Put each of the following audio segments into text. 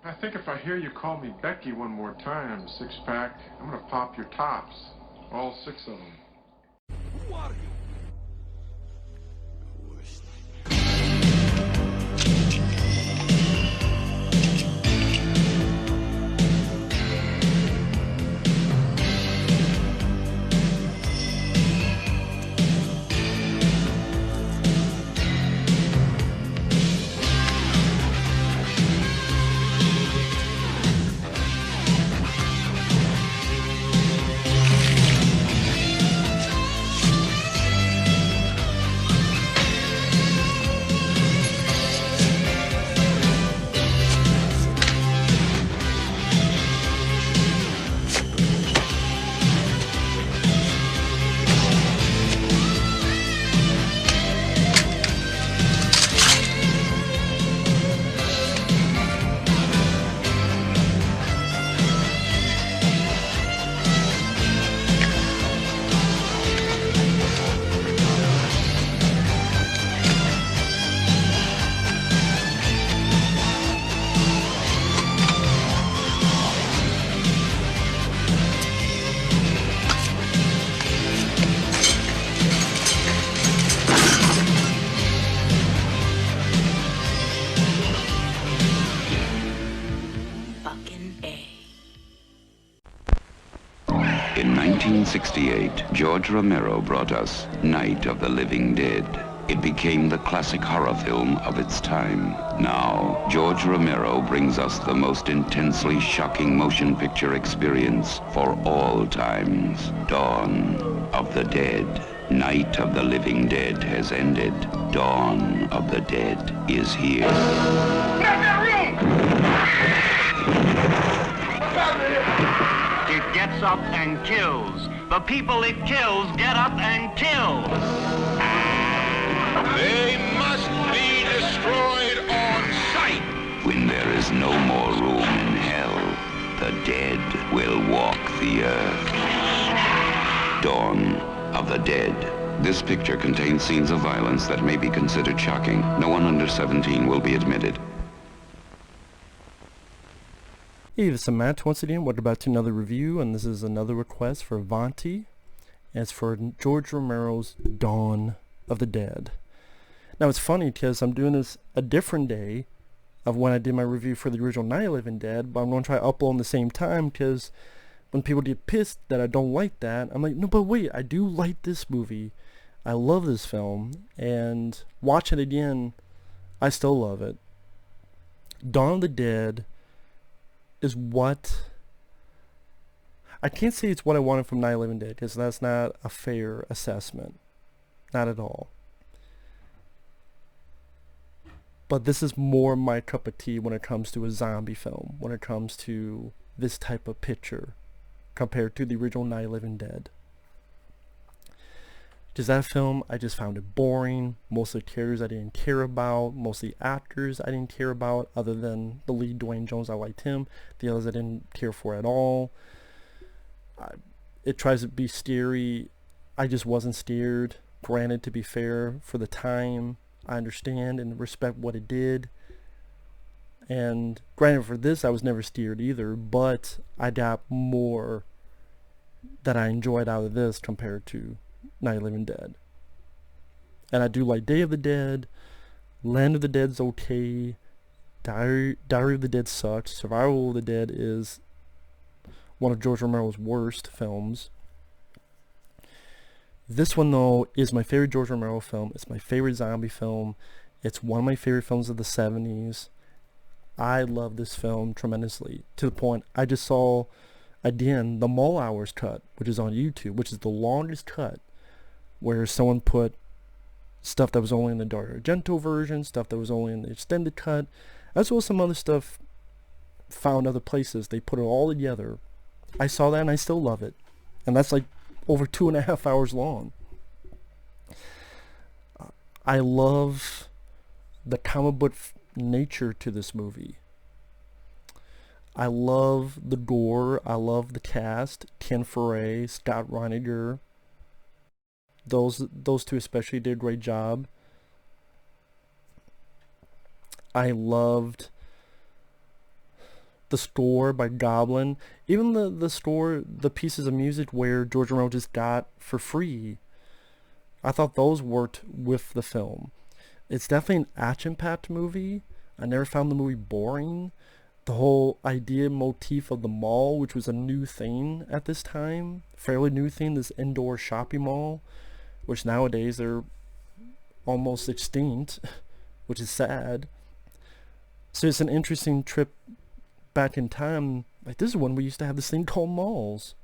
I think if I hear you call me Becky one more time, six-pack, I'm gonna pop your tops. All six of them. Who are you? In 1968, George Romero brought us Night of the Living Dead. It became the classic horror film of its time. Now, George Romero brings us the most intensely shocking motion picture experience for all times. Dawn of the Dead. Night of the Living Dead has ended. Dawn of the Dead is here. It gets up and kills. The people it kills get up and kill. They must be destroyed on sight. When there is no more room in hell, the dead will walk the earth. Dawn of the Dead. This picture contains scenes of violence that may be considered shocking. No one under 17 will be admitted. Hey, this is Matt once again. Welcome back to another review, and this is another request for Vonte. And it's for George Romero's Dawn of the Dead. Now it's funny because I'm doing this a different day of when I did my review for the original Night of the Living Dead, but I'm going to try to upload them the same time because when people get pissed that I don't like that, I'm like, no, but wait, I do like this movie. I love this film, and watch it again, I still love it. Dawn of the Dead is what I can't say it's what I wanted from Night of the Living Dead, because that's not a fair assessment, not at all. But this is more my cup of tea when it comes to a zombie film, when it comes to this type of picture compared to the original Night of the Living Dead. Because that film, I just found it boring. Most of the characters I didn't care about. Most of the actors I didn't care about, other than the lead, Dwayne Jones. I liked him. The others I didn't care for at all. It tries to be scary. I just wasn't scared. Granted, to be fair, for the time, I understand and respect what it did. And granted, for this, I was never scared either. But I got more that I enjoyed out of this compared to Night of the Living Dead. And I do like Day of the Dead. Land of the Dead's okay. Diary of the Dead sucks. Survival of the Dead is one of George Romero's worst films. This one, though, is my favorite George Romero film. It's my favorite zombie film. It's one of my favorite films of the 70s. I love this film tremendously, to the point I just saw again the Mall Hours cut, which is on YouTube, which is the longest cut, where someone put stuff that was only in the Dario Argento version, stuff that was only in the extended cut, as well as some other stuff found other places. They put it all together. I saw that and I still love it. And that's like over 2.5 hours long. I love the comic book nature to this movie. I love the gore. I love the cast. Ken Foree, Scott Reiniger. Those two especially did a great job. I loved the Score by Goblin, even the score, the pieces of music where George Romero just got for free, I thought those worked with the film. It's definitely an action-packed movie. I never found the movie boring. The whole idea motif of the mall, which was a new thing at this time, fairly new thing, this indoor shopping mall, which nowadays they're almost extinct, which is sad. So it's an interesting trip back in time. Like, this is when we used to have this thing called malls.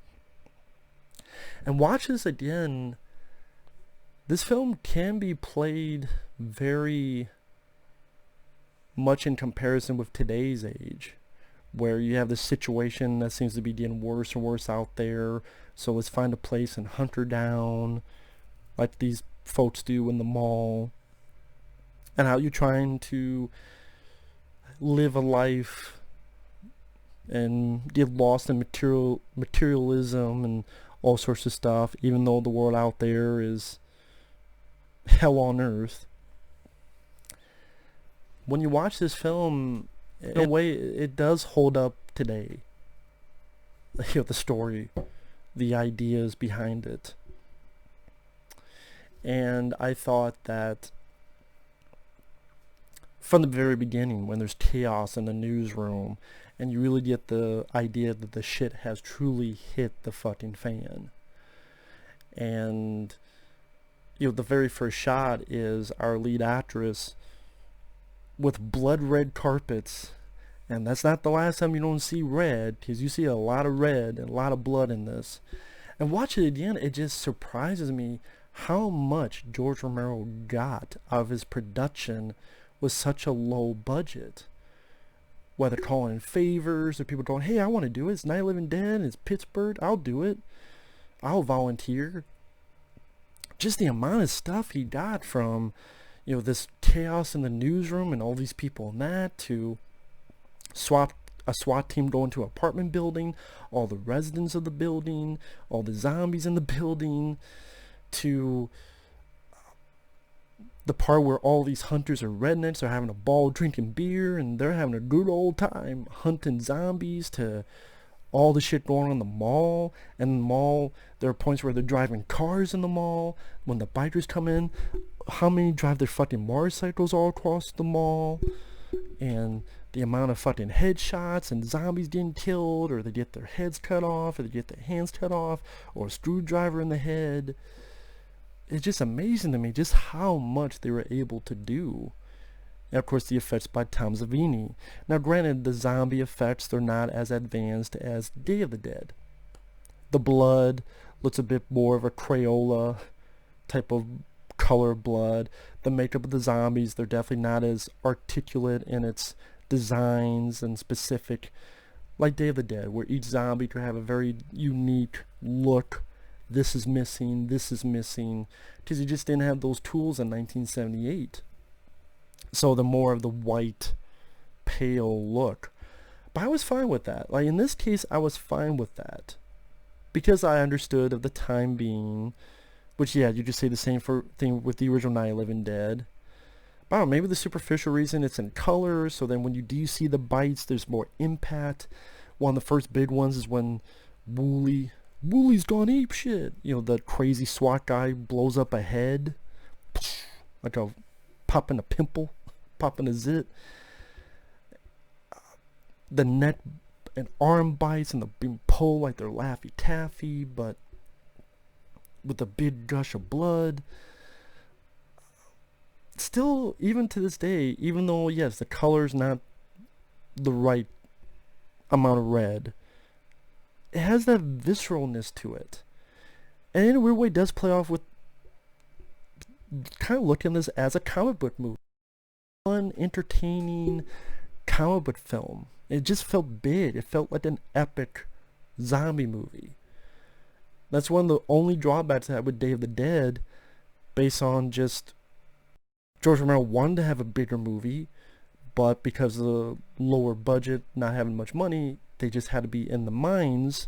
And watch this again. This film can be played very much in comparison with today's age, where you have this situation that seems to be getting worse and worse out there, so let's find a place and hunt her down like these folks do in the mall. And how you're trying to live a life and get lost in materialism and all sorts of stuff, even though the world out there is hell on earth. When you watch this film, in a way, it does hold up today. You know, the story, the ideas behind it. And I thought that from the very beginning, when there's chaos in the newsroom, and you really get the idea that the shit has truly hit the fucking fan. And, you know, the very first shot is our lead actress with blood red carpets, and that's not the last time you don't see red, because you see a lot of red and a lot of blood in this. And watch it again, it just surprises me how much George Romero got out of his production with such a low budget. Whether calling in favors or people going, hey, I want to do it, it's Night of the Living Dead, it's Pittsburgh, I'll do it, I'll volunteer. Just the amount of stuff he got from, you know, this chaos in the newsroom and all these people in that, to a SWAT team going to an apartment building, all the residents of the building, all the zombies in the building, to the part where all these hunters are rednecks, they're having a ball drinking beer and they're having a good old time hunting zombies, to all the shit going on in the mall. And in the mall, there are points where they're driving cars in the mall. When the bikers come in, how many drive their fucking motorcycles all across the mall? And the amount of fucking headshots and zombies getting killed, or they get their heads cut off, or they get their hands cut off, or a screwdriver in the head. It's just amazing to me just how much they were able to do. And of course the effects by Tom Savini. Now granted, the zombie effects, they're not as advanced as Day of the Dead. The blood looks a bit more of a Crayola type of color blood. The makeup of the zombies, they're definitely not as articulate in its designs and specific like Day of the Dead, where each zombie could have a very unique look. This is missing, because you just didn't have those tools in 1978. So the more of the white, pale look. But I was fine with that. Like in this case, I was fine with that, because I understood of the time being, which yeah, you just say the same thing with the original Night of the Living Dead. But I don't know, maybe the superficial reason it's in color, so then when you do see the bites, there's more impact. One of the first big ones is when Woolie's gone ape shit. You know, the crazy SWAT guy blows up a head, like a popping a pimple, popping a zit. The neck and arm bites and the being pulled like they're Laffy Taffy, but with a big gush of blood. Still, even to this day, even though yes, the color's not the right amount of red, it has that visceralness to it. And in a weird way, it does play off with kind of looking at this as a comic book movie. Fun, entertaining comic book film. It just felt big. It felt like an epic zombie movie. That's one of the only drawbacks I had with Day of the Dead, based on just George Romero wanted to have a bigger movie, but because of the lower budget, not having much money, they just had to be in the mines,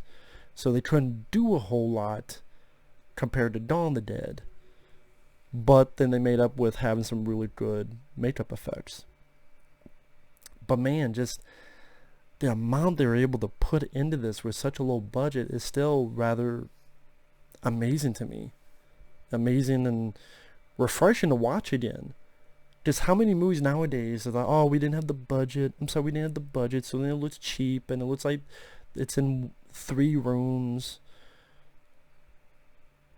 so they couldn't do a whole lot compared to Dawn of the Dead. But then they made up with having some really good makeup effects. But man, just the amount they were able to put into this with such a low budget is still rather amazing to me. Amazing and refreshing to watch again. Just how many movies nowadays are like, oh, we didn't have the budget. I'm sorry, we didn't have the budget, so then it looks cheap and it looks like it's in 3 rooms.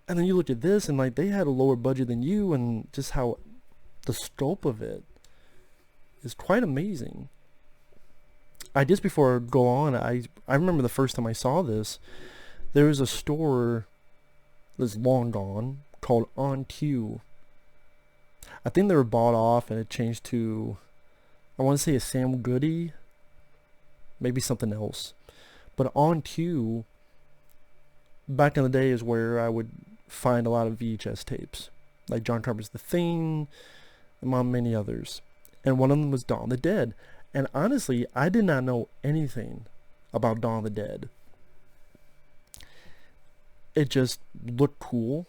And then you look at this and like they had a lower budget than you, and just how the scope of it is quite amazing. Just before I go on, I remember the first time I saw this, there was a store that's long gone called On Q. I think they were bought off and it changed to, I want to say a Sam Goody, maybe something else. But On Q, back in the day, is where I would find a lot of VHS tapes, like John Carpenter's The Thing, among many others. And one of them was Dawn of the Dead. And honestly, I did not know anything about Dawn of the Dead. It just looked cool.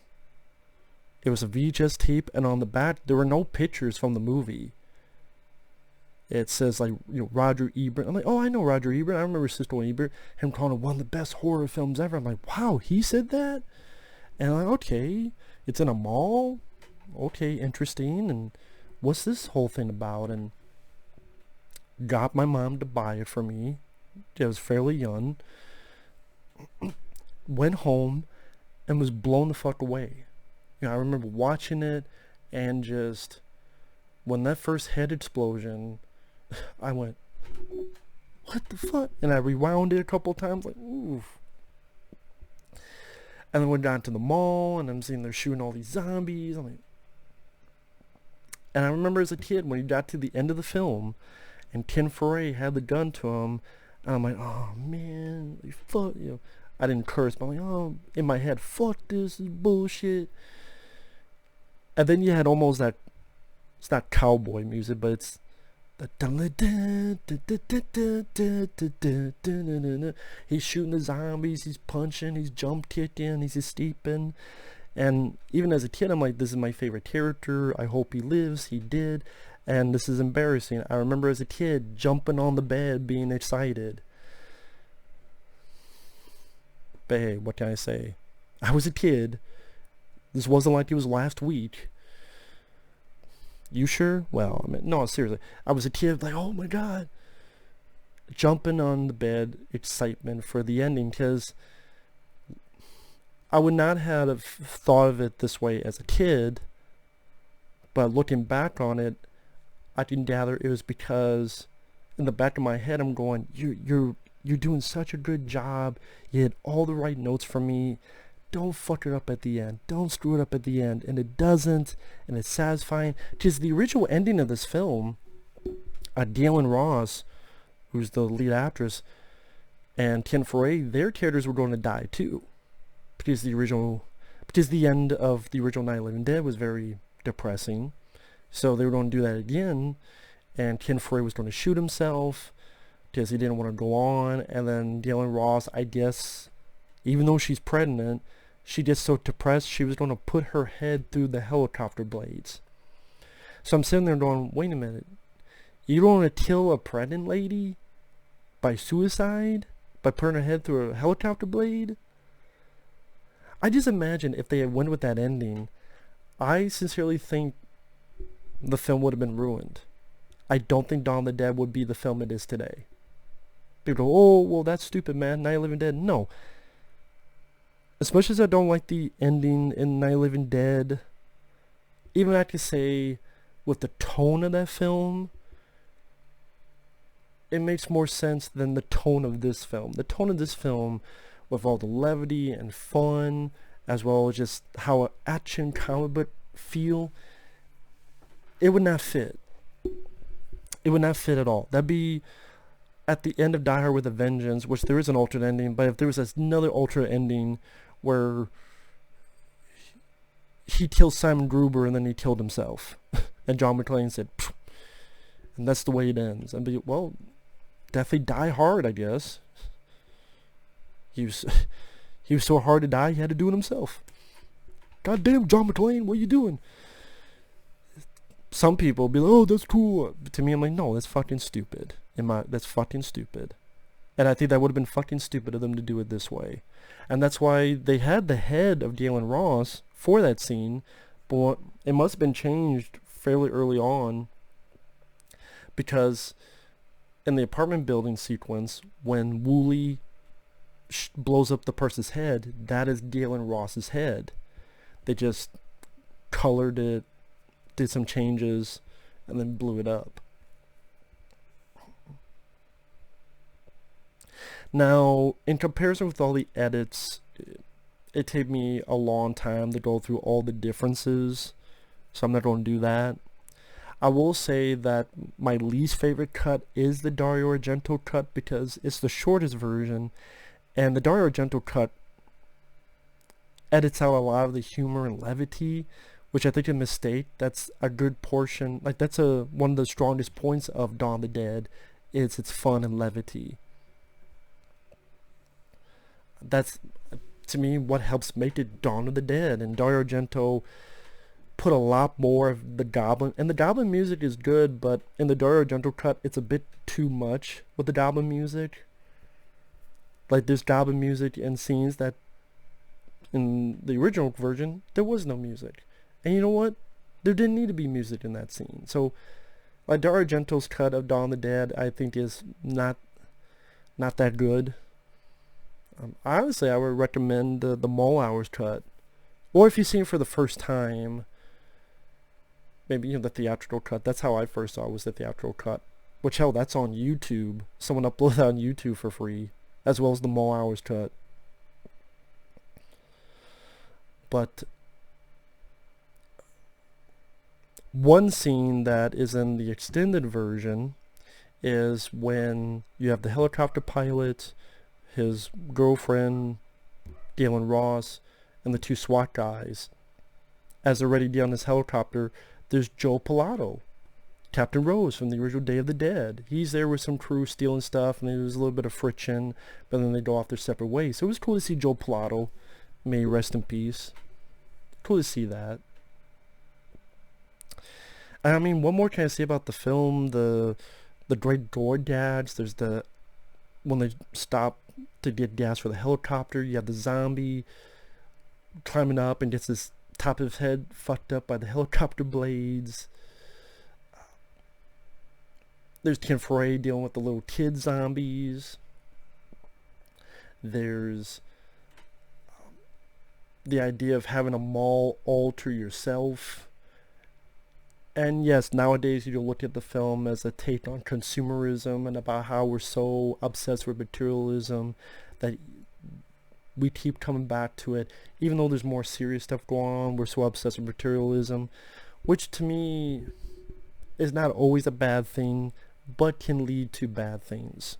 It was a VHS tape, and on the back there were no pictures from the movie. It says like, you know, Roger Ebert. I'm like, oh, I know Roger Ebert. I remember Siskel and Ebert, him calling it one of the best horror films ever. I'm like, wow, he said that? And I'm like, okay, it's in a mall. Okay, interesting. And what's this whole thing about? And got my mom to buy it for me. I was fairly young. Went home and was blown the fuck away. You know, I remember watching it and just, when that first head explosion, I went, what the fuck? And I rewound it a couple times, like, oof. And then went down to the mall, and I'm seeing they're shooting all these zombies. I'm like, and I remember as a kid when he got to the end of the film, and Ken Foree had the gun to him, and I'm like, oh man, like, fuck, you know. I didn't curse, but I'm like, oh, in my head, fuck this is bullshit. And then you had almost that, it's not cowboy music, but it's the he's shooting the zombies, he's punching, he's jump kicking, he's escaping. And even as a kid, I'm like, this is my favorite character, I hope he lives. He did. And this is embarrassing. I remember as a kid jumping on the bed being excited. But hey, what can I say? I was a kid. This wasn't like it was last week. You sure? Well, I mean, no, seriously. I was a kid, like, oh my god. Jumping on the bed, excitement for the ending, because I would not have thought of it this way as a kid, but looking back on it, I can gather it was because in the back of my head, I'm going, you're doing such a good job. You hit all the right notes for me. Don't fuck it up at the end. Don't screw it up at the end. And it doesn't. And it's satisfying. Because the original ending of this film, Gaylen Ross, who's the lead actress, and Ken Foree, their characters were going to die too. Because the end of the original Night of the Living Dead was very depressing. So they were going to do that again. And Ken Foree was going to shoot himself because he didn't want to go on. And then Gaylen Ross, I guess, even though she's pregnant, she gets so depressed she was going to put her head through the helicopter blades. So I'm sitting there going, wait a minute, you don't want to kill a pregnant lady by suicide, by putting her head through a helicopter blade? I just imagine if they had went with that ending, I sincerely think the film would have been ruined. I don't think Dawn of the Dead would be the film it is today. People go, oh, well, that's stupid, man. Night of the Living Dead. No. As much as I don't like the ending in Night of the Living Dead, even I could say with the tone of that film, it makes more sense than the tone of this film. The tone of this film, with all the levity and fun, as well as just how an action comic book feel, it would not fit. It would not fit at all. That'd be at the end of Die Hard with a Vengeance, which there is an alternate ending, but if there was another alternate ending where he kills Simon Gruber and then he killed himself, and John McClane said, pfft, and that's the way it ends. I'd be, well, definitely Die Hard, I guess. He was so hard to die, he had to do it himself. God damn, John McClane, what are you doing? Some people be like, oh, that's cool. But to me, I'm like, no, that's fucking stupid. That's fucking stupid. And I think that would have been fucking stupid of them to do it this way. And that's why they had the head of Gaylen Ross for that scene, but it must have been changed fairly early on, because in the apartment building sequence, when Wooly blows up the person's head, that is Gaylen Ross's head. They just colored it, did some changes, and then blew it up. Now, in comparison with all the edits, it took me a long time to go through all the differences, so I'm not going to do that. I will say that my least favorite cut is the Dario Argento cut, because it's the shortest version, and the Dario Argento cut edits out a lot of the humor and levity, which I think is a mistake. That's a good portion, like that's one of the strongest points of Dawn of the Dead, is its fun and levity. That's, to me, what helps make it Dawn of the Dead. And Dario Argento put a lot more of the goblin, and the goblin music is good, but in the Dario Argento cut, it's a bit too much with the goblin music. Like, there's goblin music in scenes that in the original version there was no music, and you know what, there didn't need to be music in that scene. So like Dario Argento's cut of Dawn of the Dead, I think, is not that good. Honestly, I would recommend the Mall Hours cut, or if you've seen it for the first time, maybe the theatrical cut. That's how I first saw it, was the theatrical cut, which, hell, that's on YouTube. Someone uploaded that on YouTube for free, as well as the Mall Hours cut. But one scene that is in the extended version is when you have the helicopter pilot, his girlfriend, Gaylen Ross, and the two SWAT guys. As they're ready to get on this helicopter, there's Joe Pilato, Captain Rose from the original Day of the Dead. He's there with some crew stealing stuff, and there's a little bit of friction, but then they go off their separate ways. So it was cool to see Joe Pilato. May he rest in peace. Cool to see that. I mean, what more can I say about the film? The great gore gags. There's when they stop to get gas for the helicopter, you have the zombie climbing up and gets his top of his head fucked up by the helicopter blades. There's Ken Foree dealing with the little kid zombies. There's the idea of having a mall all to yourself. And yes, nowadays you look at the film as a take on consumerism and about how we're so obsessed with materialism that we keep coming back to it. Even though there's more serious stuff going on, we're so obsessed with materialism, which to me is not always a bad thing, but can lead to bad things.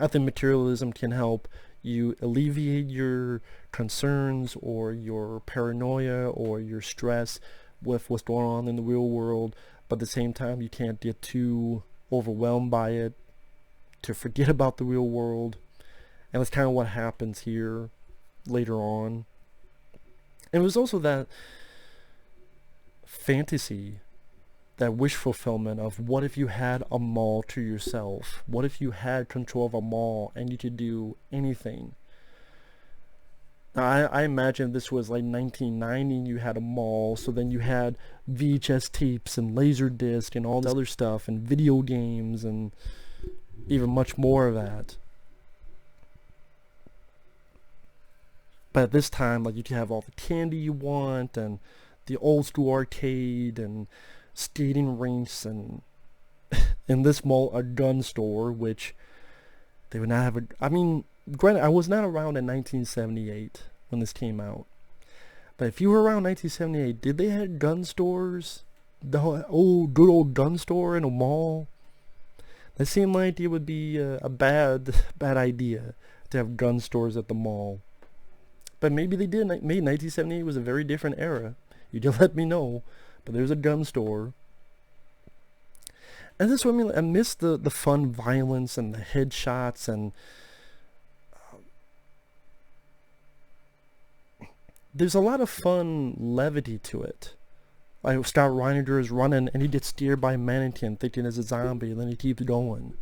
I think materialism can help you alleviate your concerns or your paranoia or your stress with what's going on in the real world, but at the same time you can't get too overwhelmed by it to forget about the real world. And that's kind of what happens here later on. And it was also that fantasy, that wish fulfillment of what if you had a mall to yourself? What if you had control of a mall and you could do anything? Now, I imagine this was like 1990 and you had a mall, so then you had VHS tapes and Laserdisc and all this other stuff and video games and even much more of that. But at this time, like, you could have all the candy you want and the old school arcade and skating rinks and in this mall a gun store, which they would not have I mean, granted, I was not around in 1978 when this came out, but if you were around 1978, did they have gun stores? The good old gun store in a mall? That seemed like it would be a bad idea to have gun stores at the mall. But maybe they did. Maybe 1978 was a very different era. You just let me know. But there's a gun store. And this is what I mean. I miss the fun violence and the headshots and there's a lot of fun levity to it. Like Reiniger is running and he gets steered by a mannequin thinking it's a zombie and then he keeps going.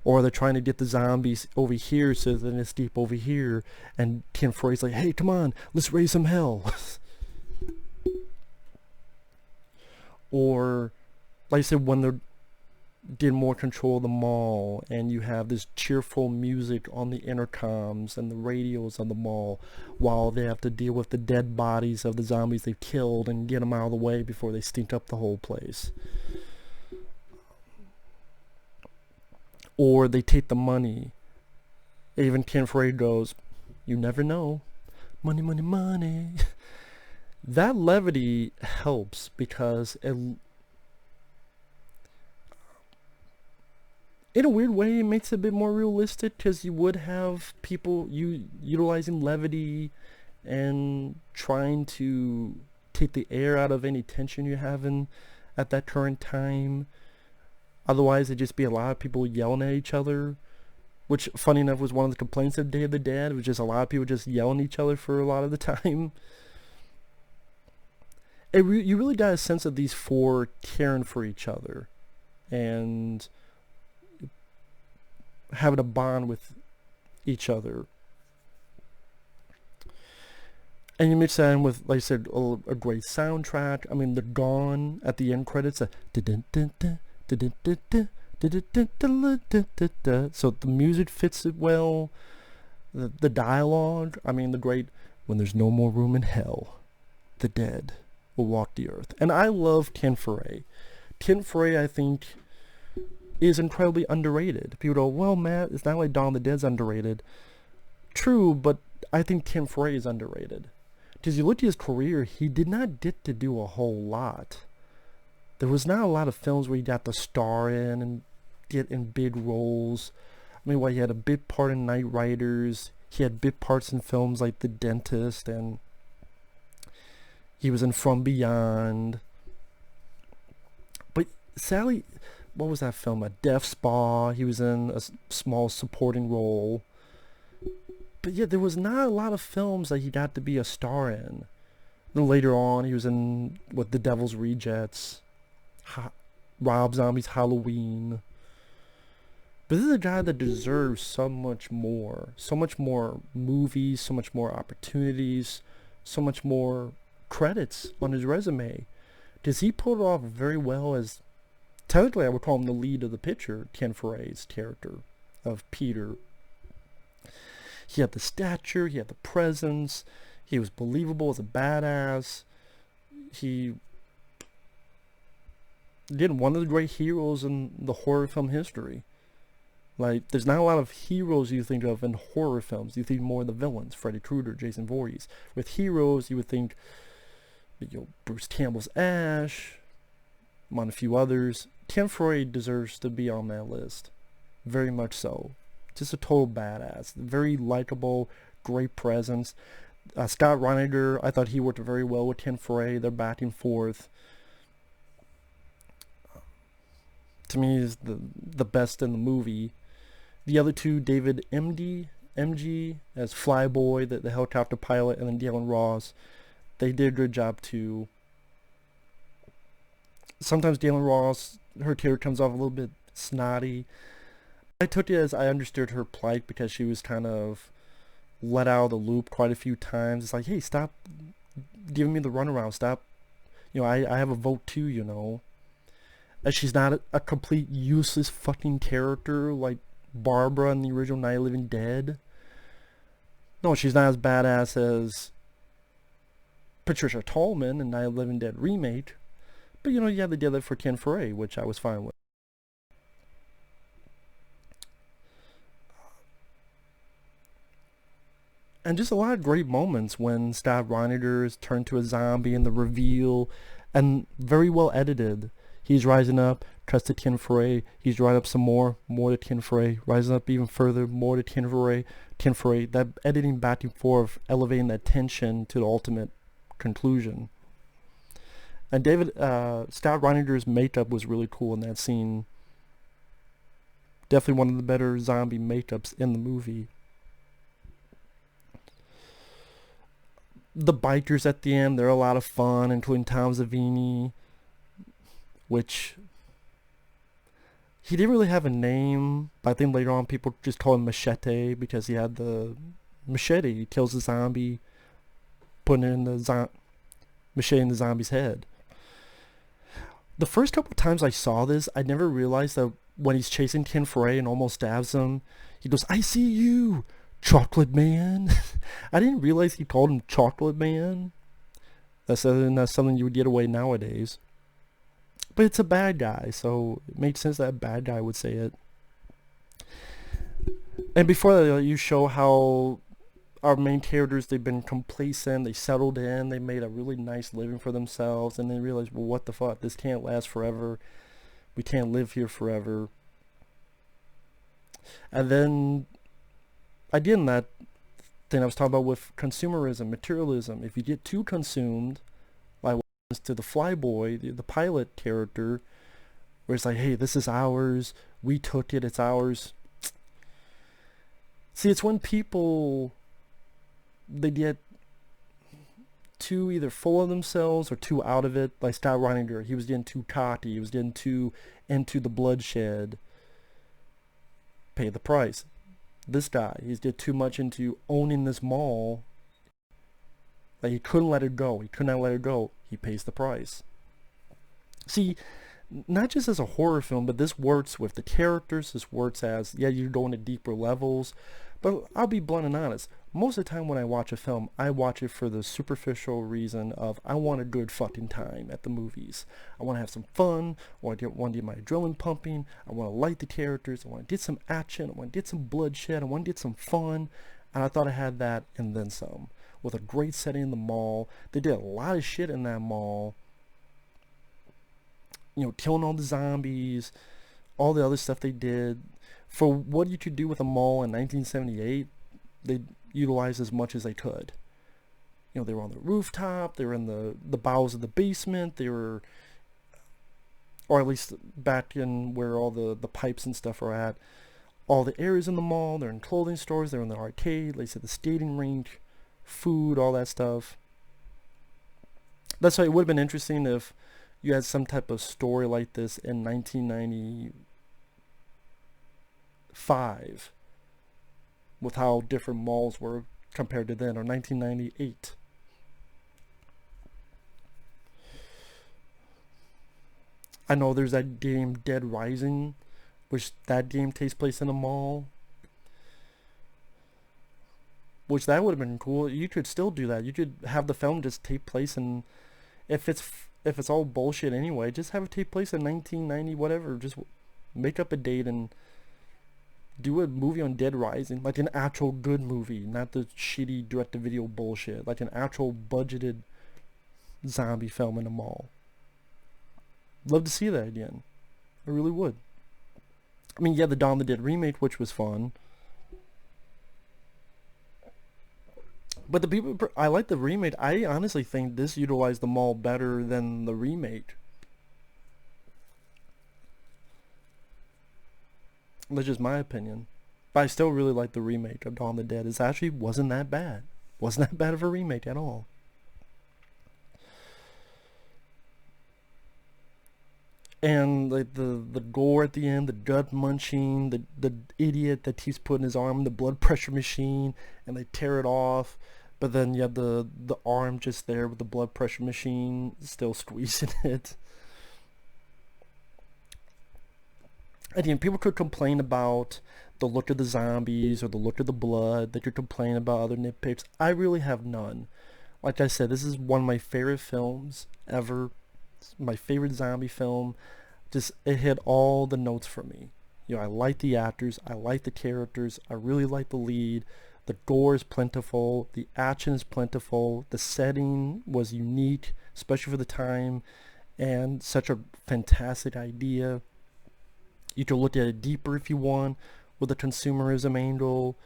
Or they're trying to get the zombies over here so that it's deep over here. And Ken Foree's like, hey, come on, let's raise some hell. Or, like I said, when they're getting more control of the mall and you have this cheerful music on the intercoms and the radios on the mall while they have to deal with the dead bodies of the zombies they've killed and get them out of the way before they stink up the whole place. Or they take the money. Even Ken Foree goes, you never know. Money, money, money. That levity helps because in a weird way it makes it a bit more realistic, because you would have people utilizing levity and trying to take the air out of any tension you're having at that current time. Otherwise, it'd just be a lot of people yelling at each other, which, funny enough, was one of the complaints of Day of the Dead. It was just a lot of people just yelling at each other for a lot of the time. You really got a sense of these four caring for each other and having a bond with each other. And you mix that in with, like I said, a great soundtrack. I mean, the Gone at the end credits, so the music fits it well. The dialogue, I mean, the great, when there's no more room in hell, the dead will walk the earth. And I love Ken Foree. Ken Foree, I think, is incredibly underrated. People go, well, Matt, it's not like Dawn of the Dead's underrated. True, but I think Ken Foree is underrated. Because you look at his career, he did not get to do a whole lot. There was not a lot of films where he got to star in and get in big roles. I mean, he had a big part in Night Riders. He had big parts in films like The Dentist, and he was in From Beyond. But sadly, what was that film? A Death Spa. He was in a small supporting role. But yeah, there was not a lot of films that he got to be a star in. Then later on, he was in The Devil's Rejects, Rob Zombie's Halloween. But this is a guy that deserves so much more movies, so much more opportunities, so much more credits on his resume. Because he pulled it off very well as, technically I would call him the lead of the picture, Ken Foree's character of Peter. He had the stature, he had the presence, he was believable as a badass. He did one of the great heroes in the horror film history. Like, there's not a lot of heroes you think of in horror films. You think more of the villains, Freddy Krueger, Jason Voorhees. With heroes, you would think, Bruce Campbell's Ash, among a few others. Ken Foree deserves to be on that list. Very much so. Just a total badass. Very likable, great presence. Scott Reiniger, I thought he worked very well with Ken Foree. They're back and forth. To me, is the best in the movie. The other two, David Emge as Flyboy, the helicopter pilot, and then Gaylen Ross, they did a good job too. Sometimes Gaylen Ross, her character comes off a little bit snotty. I took it as I understood her plight because she was kind of let out of the loop quite a few times. It's like, hey, stop giving me the runaround. Stop. I have a vote too, As she's not a complete useless fucking character like Barbara in the original Night of the Living Dead. No, she's not as badass as Patricia Tallman in Night of the Living Dead remake. But you had to do that for Ken Foree, which I was fine with. And just a lot of great moments when Scott Reiniger is turned to a zombie and the reveal, and very well edited. He's rising up, cuts to Ken Foree. He's rising up some more to Ken Foree. Rising up even further, more to Ken Foree. That editing back and forth, elevating that tension to the ultimate conclusion. And Scott Reiniger's makeup was really cool in that scene. Definitely one of the better zombie makeups in the movie. The bikers at the end, they're a lot of fun, including Tom Savini, which he didn't really have a name, but I think later on people just call him Machete because he had the machete. He kills the zombie, putting it in the machete in the zombie's head. The first couple of times I saw this, I never realized that when he's chasing Ken Foree and almost stabs him, he goes, "I see you, Chocolate Man." I didn't realize he called him Chocolate Man. That's something you would get away nowadays. But it's a bad guy, so it made sense that a bad guy would say it. And before that, you show how our main characters, they've been complacent, they settled in, they made a really nice living for themselves, and they realized, well, what the fuck, this can't last forever. We can't live here forever. And then, again, that thing I was talking about with consumerism, materialism, if you get too consumed, like what happens to the Flyboy, the pilot character, where it's like, hey, this is ours, we took it, it's ours. See, it's when people, they get too either full of themselves or too out of it. Like Scott Reiniger, he was getting too cocky, he was getting too into the bloodshed. Pay the price. This guy, he's get too much into owning this mall that he couldn't let it go. He could not let it go. He pays the price. See, not just as a horror film, but this works with the characters. This works as, yeah, you're going to deeper levels. But I'll be blunt and honest. Most of the time when I watch a film, I watch it for the superficial reason of I want a good fucking time at the movies. I want to have some fun. I want to get my adrenaline pumping. I want to like the characters. I want to get some action. I want to get some bloodshed. I want to get some fun. And I thought I had that and then some. With a great setting in the mall. They did a lot of shit in that mall. You know, killing all the zombies. All the other stuff they did. For what you could do with a mall in 1978, they utilized as much as they could. You know, they were on the rooftop, they were in the bowels of the basement, they were, or at least back in where all the pipes and stuff are at, all the areas in the mall, they're in clothing stores, they're in the arcade, like I said, the skating rink, food, all that stuff. That's why it would have been interesting if you had some type of story like this in 1995 with how different malls were compared to then, or 1998. I know there's that game Dead Rising, which that game takes place in a mall, which that would have been cool. You could still do that. You could have the film just take place in, if it's all bullshit anyway, just have it take place in 1990 whatever. Just make up a date and do a movie on Dead Rising, like an actual good movie, not the shitty direct-to-video bullshit, like an actual budgeted zombie film in a mall. Love to see that again. I really would. I mean, yeah, the Dawn of the Dead remake, which was fun. But the people, I like the remake. I honestly think this utilized the mall better than the remake. That's just my opinion. But I still really like the remake of Dawn of the Dead. It actually wasn't that bad. Wasn't that bad of a remake at all. And like the gore at the end, the gut munching, the idiot that keeps putting his arm in the blood pressure machine and they tear it off. But then you have the arm just there with the blood pressure machine still squeezing it. Again, people could complain about the look of the zombies or the look of the blood. They could complain about other nitpicks. I really have none. Like I said, this is one of my favorite films ever. It's my favorite zombie film. Just, it hit all the notes for me. You know, I like the actors. I like the characters. I really like the lead. The gore is plentiful. The action is plentiful. The setting was unique, especially for the time. And such a fantastic idea. You could look at it deeper if you want, with the consumerism angle.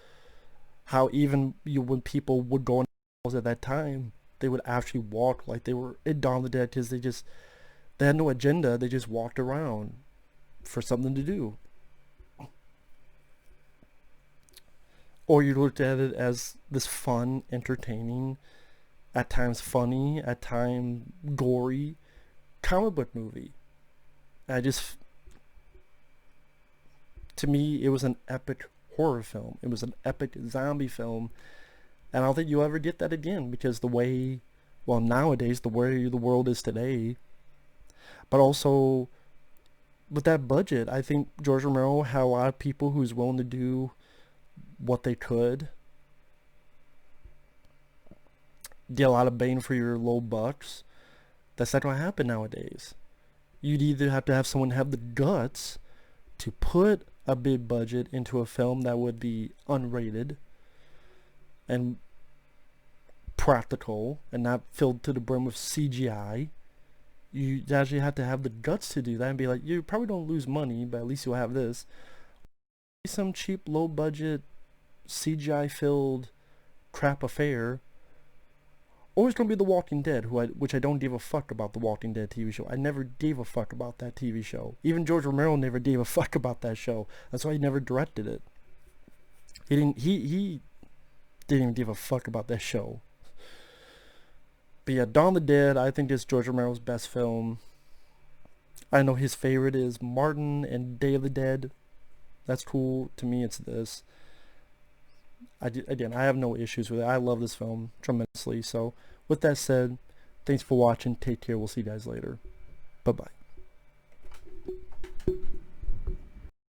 How even when people would go in malls at that time, they would actually walk like they were in Dawn of the Dead because they had no agenda. They just walked around for something to do. Or you looked at it as this fun, entertaining, at times funny, at times gory comic book movie. to me, it was an epic horror film. It was an epic zombie film. And I don't think you'll ever get that again, because the way, well, nowadays, the way the world is today, but also with that budget, I think George Romero had a lot of people who was willing to do what they could, get a lot of bang for your low bucks. That's not going to happen nowadays. You'd either have to have someone have the guts to put a big budget into a film that would be unrated and practical and not filled to the brim with CGI. You actually have to have the guts to do that and be like, you probably don't lose money, but at least you'll have this. Some cheap, low budget, CGI filled crap affair. Or it's going to be The Walking Dead, which I don't give a fuck about The Walking Dead TV show. I never gave a fuck about that TV show. Even George Romero never gave a fuck about that show. That's why he never directed it. He didn't even give a fuck about that show. But yeah, Dawn of the Dead, I think is George Romero's best film. I know his favorite is Martin and Day of the Dead. That's cool. To me, it's this. Again, I have no issues with it. I love this film tremendously. So, with that said, thanks for watching. Take care. We'll see you guys later. Bye-bye.